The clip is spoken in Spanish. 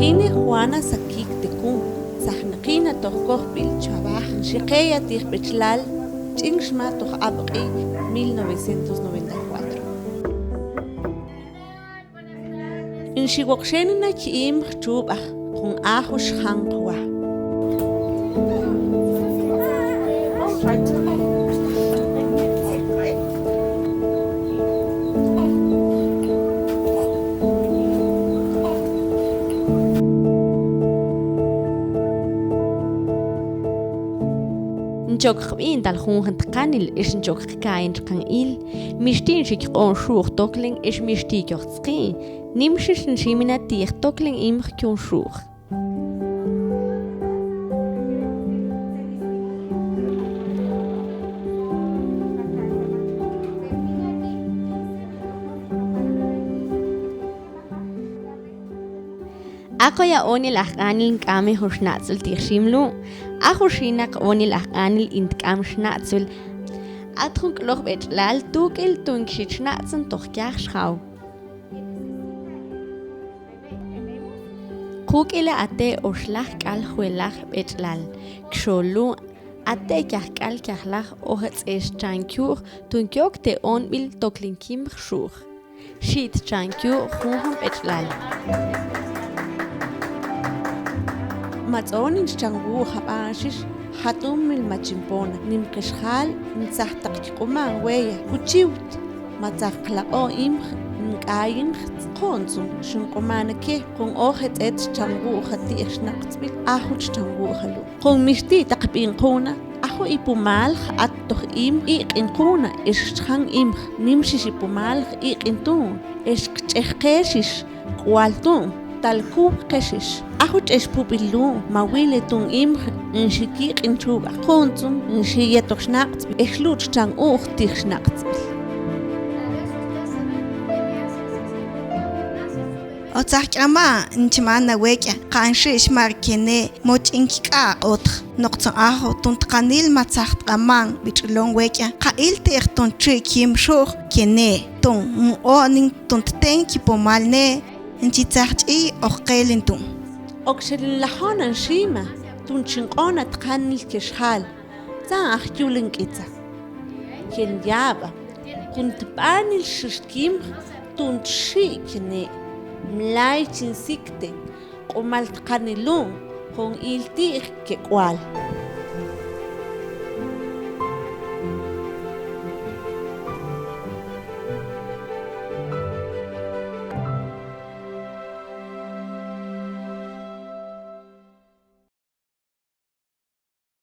Hine Juana Sakik Tekun, Sahnakina Tohkoh Bil Chabaj, Shikeya Tirpechlal, Chingshma Toh Abri, 1994. In Shiwokshena Kim Chubach, Kung Ahush Hangwa. Njok in dal khun tqanil is njok kain kan il mistin shik on shur tokling is misti kyotsqi nimshin shimina tir tokling im kyon shur Ako ya oni lahanil kame hoshnatsul tirshimlu Ahushinak oni lahanil intkam schnatsul Atrunk loch bet lal tukel tunkshit schnatzen doch gar schau Kukile ate oslach kal huelach bet lal Ksholu ate kal kahlach ohets es chankur tunkyok te on bil toklinkim shur Shit chankur huhum bet lal Matzonin changu habashish hatum mil machimpona nimkeshhal ntsahtaqiquman weya kuchiwt matzaqlaqo im nkayin qonsum shunqomana ke qon ohet et changu khati ishnaqtsbil ahuch changu khalu qon mishti taqbin qona ahu ipumal attoh im iqinquna ishchan im nimshish ipumal iqintun ishqchqeshish qwaltun talku qeshish Ahuch es pupilu mawile tun im in shikik in chuba khontum in shiyetoxnaqts ehluch tan uch tixnaqts Otsaqama inchmana wekya qanshish markene mochinkika otr noqtson aho tuntqanil matsaqaman bichlon wekya qail terton chikim shur kene ton oning tunttenki pomalne inchitsaqi oqelintun Oxel lahana shima tunchinqona tqanil keshhal zan ahyulin kitsa ken yaba kunt banil shishkim tuntshikne mlai chinsikte qomal tqanilun kon iltir kekwal